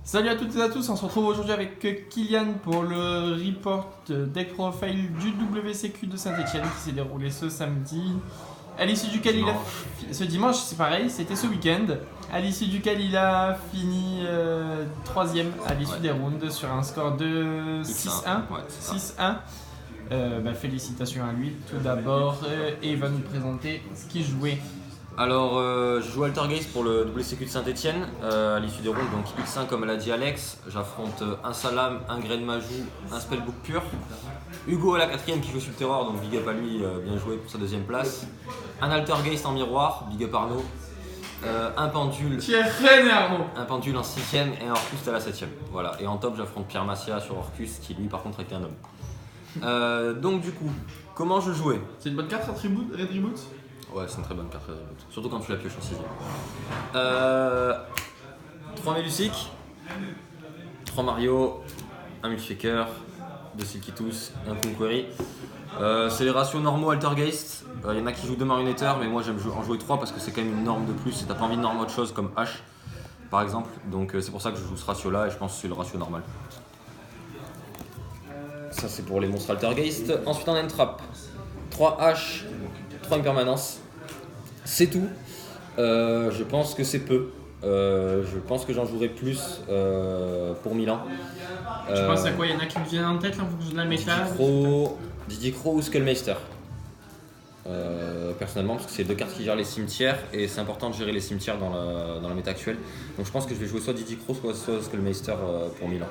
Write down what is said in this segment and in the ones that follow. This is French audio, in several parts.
Salut à toutes et à tous, on se retrouve aujourd'hui avec Kylian pour le report deck profile du WCQ de Saint-Etienne qui s'est déroulé ce samedi. À l'issue duquel ce dimanche, c'est pareil, c'était ce week-end. À l'issue duquel il a fini 3ème à l'issue des rounds sur un score de 6-1. 6-1. Félicitations à lui tout d'abord et il va nous présenter ce qu'il jouait. Alors, je joue Altergeist pour le WCQ de Saint-Etienne à l'issue des rounds, donc X1 comme l'a dit Alex. J'affronte un Salam, un Grain Majou, un Spellbook pur. Hugo à la 4ème qui joue sur le terror, donc big up à lui, bien joué pour sa 2ème place. Un Altergeist en miroir, big up Arnaud. Un pendule. Un pendule en 6ème et un Orcus à la 7ème. Voilà. Et en top, j'affronte Pierre Massia sur Orcus qui lui par contre était un homme. Donc du coup, comment je jouais? C'est une bonne carte Red Reboot. Ouais, c'est une très bonne carte, surtout quand tu la pioches en 6ème. 3 Melusic, 3 Mario, un Multifaker, 2 Silkitus, un Conquery. C'est les ratios normaux Altergeist. Il y en a qui jouent 2 Marionnetteurs, mais moi j'aime en jouer 3 parce que c'est quand même une norme de plus et t'as pas envie de norme autre chose comme H par exemple. Donc c'est pour ça que je joue ce ratio là et je pense que c'est le ratio normal. Ça c'est pour les monstres Altergeist. Ensuite on a une trappe. 3 H. 3 impermanences, c'est tout. Je pense que c'est peu. Je pense que j'en jouerai plus pour Milan. Tu penses à quoi? Il y en a qui me viennent en tête là, en fonction de la méta? Didi Crow ou Skullmeister. Personnellement, parce que c'est 2 cartes qui gèrent les cimetières et c'est important de gérer les cimetières dans la méta actuelle. Donc je pense que je vais jouer soit Didi Crow, soit Skullmeister pour Milan.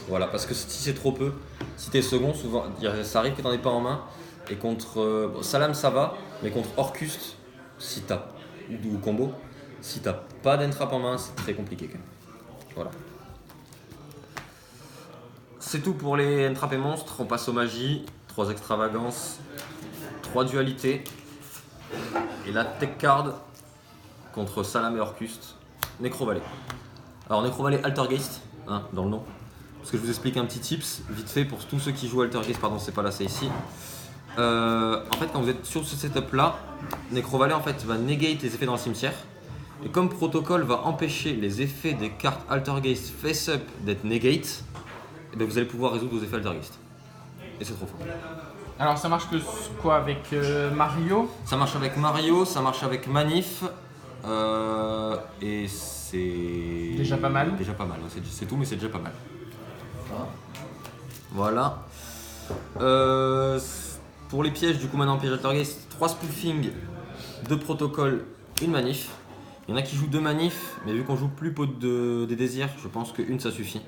Voilà, parce que si c'est trop peu, si t'es second, souvent ça arrive que t'en aies pas en main. Et contre Salam ça va, mais contre Orcus, si t'as ou combo, si t'as pas d'entrap en main, c'est très compliqué quand même. Voilà. C'est tout pour les entrap et monstres. On passe aux magies. 3 extravagances, 3 dualités. Et la tech card contre Salam et Orcus, Necrovalet. Alors Necrovalet Altergeist, hein, dans le nom. Parce que je vous explique un petit tips, vite fait pour tous ceux qui jouent Altergeist, pardon c'est pas là, c'est ici. En fait, quand vous êtes sur ce setup là, Necrovalet en fait va negate les effets dans le cimetière. Et comme protocole va empêcher les effets des cartes Altergeist face up d'être negate, et bien vous allez pouvoir résoudre vos effets Altergeist. Et c'est trop fort. Alors ça marche que quoi avec Mario? Ça marche avec Mario, ça marche avec Manif. Et c'est. Déjà pas mal. Déjà pas mal, c'est tout, mais c'est déjà pas mal. Voilà. Pour les pièges, du coup maintenant piège Altergeist, 3 spoofing, 2 protocoles, 1 manif. Il y en a qui jouent 2 manifs, mais vu qu'on joue plus pot des désirs, je pense qu'une ça suffit.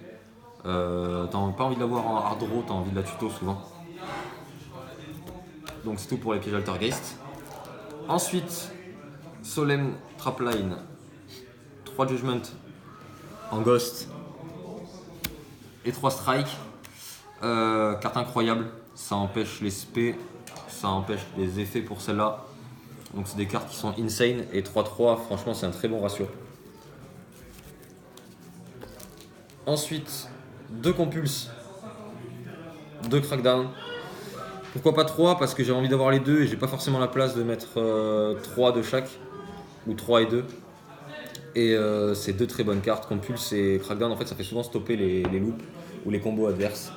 T'as pas envie de l'avoir en hard draw, t'as envie de la tuto souvent. Donc c'est tout pour les pièges Altergeist. Ensuite, Solemn Trapline, 3 Judgment en Ghost et 3 Strike. Carte incroyable. Ça empêche les spé, ça empêche les effets pour celle-là. Donc c'est des cartes qui sont insane et 3-3, franchement c'est un très bon ratio. Ensuite, 2 compulses, 2 crackdown. Pourquoi pas 3? Parce que j'ai envie d'avoir les deux et j'ai pas forcément la place de mettre 3 de chaque, ou 3 et 2. Et c'est 2 très bonnes cartes, compulse et crackdown en fait ça fait souvent stopper les loops ou les combos adverses.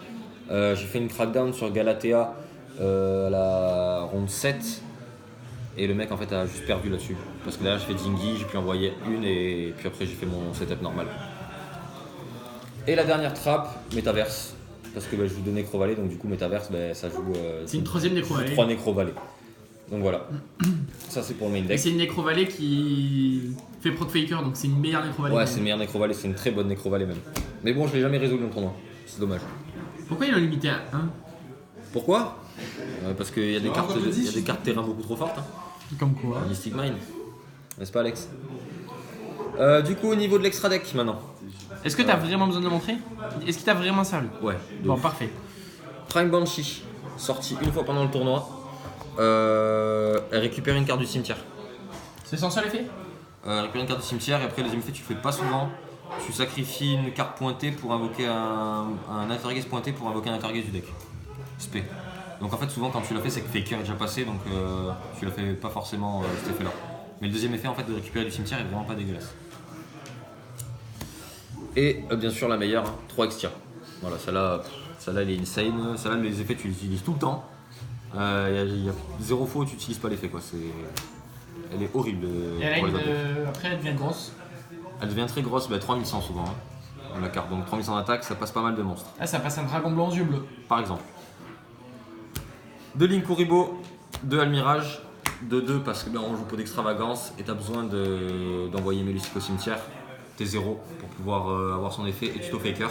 J'ai fait une crackdown sur Galatea à la ronde 7 et le mec en fait a juste perdu là-dessus parce que derrière j'ai fait Dingy, j'ai pu envoyer une et puis après j'ai fait mon setup normal. Et la dernière trappe, Metaverse, parce que je joue 2 Necrovalet donc du coup Metaverse ça joue. C'est une 3ème Necrovalet. 3 Necrovalet. Donc voilà, ça c'est pour le main deck. C'est une Necrovalet qui fait proc faker donc c'est une meilleure Necrovalet. Ouais, c'est une meilleure Necrovalet, c'est une très bonne Necrovalet même. Mais bon, je l'ai jamais résolu dans le tournoi, c'est dommage. Pourquoi ils l'ont limité à 1? Pourquoi? Parce qu'il y a des cartes terrain beaucoup trop fortes. Hein. Comme quoi? Mystic Mine, n'est-ce pas Alex? Du coup au niveau de l'extra deck maintenant. Est-ce que t'as vraiment besoin de le montrer? Est-ce qu'il t'a vraiment servi? Ouais. Bon, parfait. Prime Banshee, sorti une fois pendant le tournoi. Elle récupère une carte du cimetière. C'est son seul effet? Récupérer une carte du cimetière et après les deuxième effet tu le fais pas souvent. Tu sacrifies une carte pointée pour invoquer un Altergeist pointé pour invoquer un Altergeist du deck. Spé. Donc en fait souvent quand tu l'as fait c'est que Faker est déjà passé donc tu l'as fait pas forcément cet effet là. Mais le deuxième effet en fait de récupérer du cimetière est vraiment pas dégueulasse. Et bien sûr la meilleure, 3 Extia. Voilà, celle-là elle est insane. Celle-là, les effets tu les utilises tout le temps. Il y a zéro fois où tu n'utilises pas l'effet quoi. Elle est horrible. Et pour les après, elle devient grosse. Elle devient très grosse, 3100 souvent. La carte, donc 3100 d'attaque, ça passe pas mal de monstres. Ah, ça passe un dragon blanc aux yeux bleus. Par exemple. De Link Kuribo, de Almirage, de 2 parce que on joue pour d'extravagance et t'as besoin d'envoyer Melustic au cimetière. T'es 0 pour pouvoir avoir son effet et tuto faker.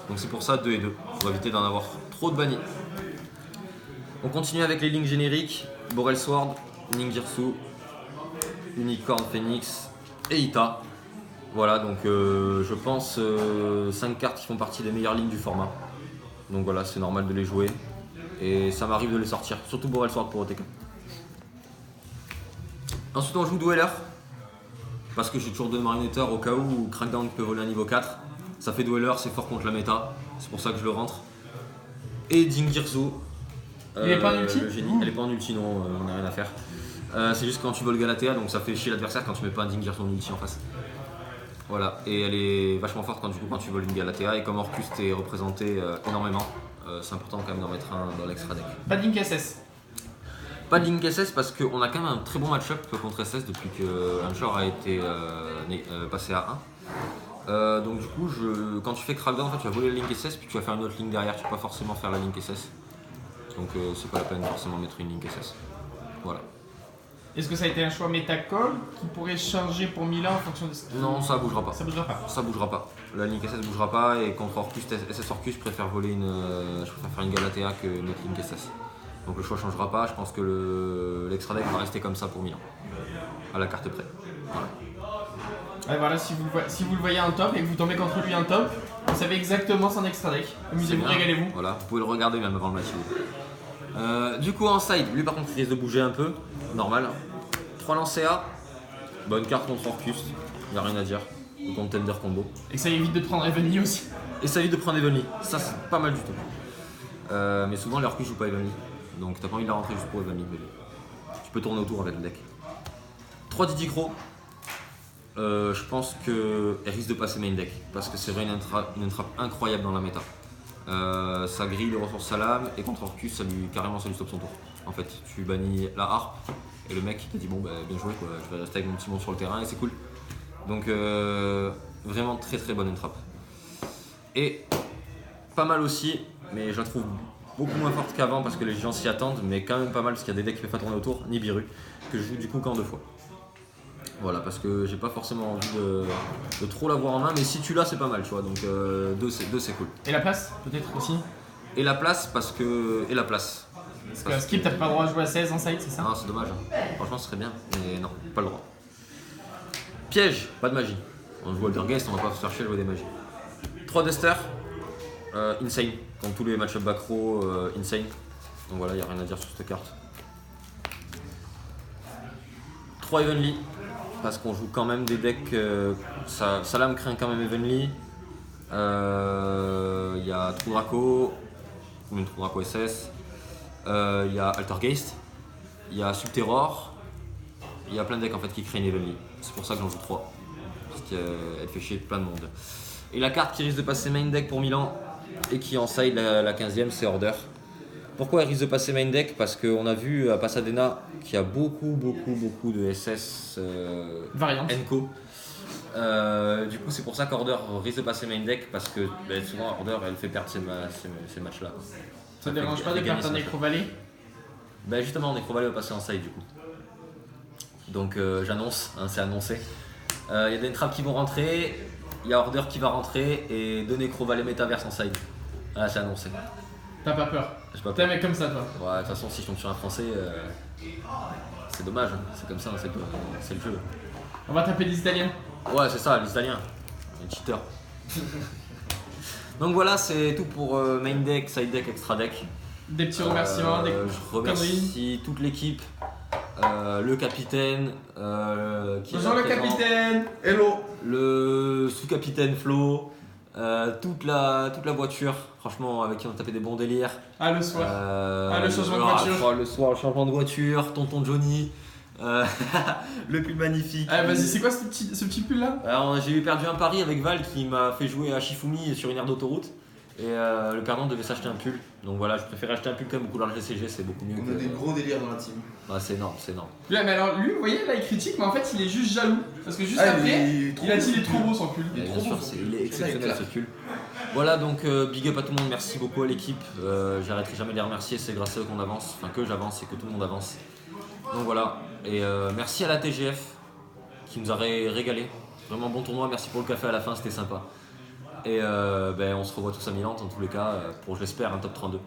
Donc c'est pour ça 2 et 2, pour éviter d'en avoir trop de bannis. On continue avec les lignes génériques, Borel Sword, Ningirsu, Unicorn Phoenix et Ita. Voilà, donc je pense 5 cartes qui font partie des meilleures lignes du format. Donc voilà, c'est normal de les jouer. Et ça m'arrive de les sortir, surtout Borel Sword pour OTK. Ensuite on joue Dweller. Parce que j'ai toujours 2 Marionnetteurs au cas où Crackdown peut voler à niveau 4. Ça fait Dweller, c'est fort contre la méta. C'est pour ça que je le rentre. Et Dingirzu. Il est pas en ulti ? Le génie. Elle est pas en ulti, non, on n'a rien à faire. C'est juste quand tu voles Galatea, donc ça fait chier l'adversaire quand tu mets pas un Dingirzu en ulti en face. Voilà, et elle est vachement forte quand tu voles une Galatea. Et comme Orcus t'est représenté énormément, c'est important quand même d'en mettre un dans l'extra deck. Pas de Link SS. Pas de Link SS parce qu'on a quand même un très bon match-up contre SS depuis que Anchor a été passé à 1. Donc du coup, quand tu fais Crackdown, en fait, tu vas voler la Link SS puis tu vas faire une autre ligne derrière, tu vas pas forcément faire la Link SS. Donc c'est pas la peine de forcément mettre une Link SS. Voilà. Est-ce que ça a été un choix méta-call qui pourrait changer pour Milan en fonction de ce qui... Non, ça bougera pas. Ça bougera pas. Ça bougera pas. La Link SS bougera pas et contre Orcus, SS Orcus, je préfère voler je préfère faire une Galatea que notre Link SS. Donc le choix changera pas, je pense que l'extra deck va rester comme ça pour Milan. À la carte près. Voilà. Ouais, voilà, si vous le voyez en top et que vous tombez contre lui en top, vous savez exactement son extra deck. Amusez-vous, régalez-vous. Voilà, vous pouvez le regarder même avant le match. Du coup en side, lui par contre il risque de bouger un peu, normal. 3 lancers, bonne carte contre Orcus, il n'y a rien à dire. Ou contre Tender Combo. Et ça évite de prendre Evenly aussi. Et ça évite de prendre Evenly, ça c'est pas mal du tout. Mais souvent les Orcus jouent pas Evenly. Donc t'as pas envie de la rentrer juste pour Evenly. Tu peux tourner autour avec le deck. 3 Diddy Crow. Je pense qu'elle risque de passer main deck. Parce que c'est vraiment une entrave incroyable dans la méta. Ça grille les ressources salam et contre Orcus ça lui stop son tour. En fait, tu bannis la harpe et le mec il te dit bon bah bien joué quoi, je vais rester avec mon petit monde sur le terrain et c'est cool. Donc vraiment très très bonne entrave. Et pas mal aussi, mais je la trouve beaucoup moins forte qu'avant parce que les gens s'y attendent, mais quand même pas mal parce qu'il y a des decks qui peuvent pas tourner autour, Nibiru, que je joue du coup qu'en 2 fois. Voilà, parce que j'ai pas forcément envie de trop l'avoir en main, mais si tu l'as c'est pas mal, tu vois, donc 2 c'est cool. Et la place, peut-être aussi. Et la place, parce que. Et la place. Parce que Skip, t'as pas le droit de jouer à 16 en side, c'est ça? Non, c'est dommage. Hein. Franchement, ce serait bien, mais non, pas le droit. Piège, pas de magie. On joue Altergeist, on va pas se faire chier à jouer des magies. 3 Duster, insane. Comme tous les match-up back row, insane. Donc voilà, y a rien à dire sur cette carte. 3 Evenly, parce qu'on joue quand même des decks. Salam craint quand même Evenly. Il y a True Draco, ou même True Draco SS. Il y a Altergeist. Il y a Subterror. Il y a plein de decks en fait qui créent une Evenly. C'est pour ça que j'en joue 3. Parce qu'elle fait chier plein de monde. Et la carte qui risque de passer main deck pour Milan et qui en side la 15ème, c'est Order. Pourquoi elle risque de passer main deck? Parce qu'on a vu à Pasadena qu'il y a beaucoup de SS Enco. Du coup c'est pour ça qu'Order risque de passer main deck parce que souvent Order elle fait perdre ces matchs là. Ça te dérange pas de perdre un Necro Valley? Justement Necro Valley va passer en side du coup. Donc j'annonce, hein, c'est annoncé. Il y a des traps qui vont rentrer, il y a Order qui va rentrer et 2 Necro Valley Metaverse en side. Ah c'est annoncé. T'as pas peur? J'ai pas T'es un peur. mec comme ça toi? Ouais, de toute façon si je tombe sur un français, c'est dommage, hein. C'est comme ça, c'est le jeu. On va taper des Italiens. Ouais c'est ça, les Italiens, les cheaters. Donc voilà, c'est tout pour main deck, side deck, extra deck. Des petits remerciements, des je remercie toute l'équipe, le capitaine, qui est bonjour là le présent, capitaine. Hello. le sous-capitaine Flo, toute la voiture, franchement avec qui on a tapé des bons délires. Ah le soir. Le changement de alors, voiture. le soir, le changement de voiture, tonton Johnny, Le pull magnifique. Ah, vas-y, c'est quoi ce petit pull là? Alors, j'ai perdu un pari avec Val qui m'a fait jouer à Shifumi sur une aire d'autoroute. Et le perdant devait s'acheter un pull. Donc voilà, je préfère acheter un pull quand même couleur GCG, c'est beaucoup mieux. On a des gros délires dans la team. Ah, c'est énorme, c'est énorme. Ouais, mais alors lui, vous voyez, là il critique, mais en fait il est juste jaloux. Parce que juste Ah, après, il il a dit il est trop beau son pull. Il est Bien trop sûr, beau, son il est pull. exceptionnel Ça, ce il est pull. Voilà, donc big up à tout le monde, merci beaucoup à l'équipe. J'arrêterai jamais de les remercier, c'est grâce à eux qu'on avance, enfin que j'avance et que tout le monde avance. Donc voilà, et merci à la TGF qui nous a régalé. Vraiment bon tournoi, merci pour le café à la fin, c'était sympa. Et on se revoit tous à Milan dans tous les cas pour, j'espère, un top 32.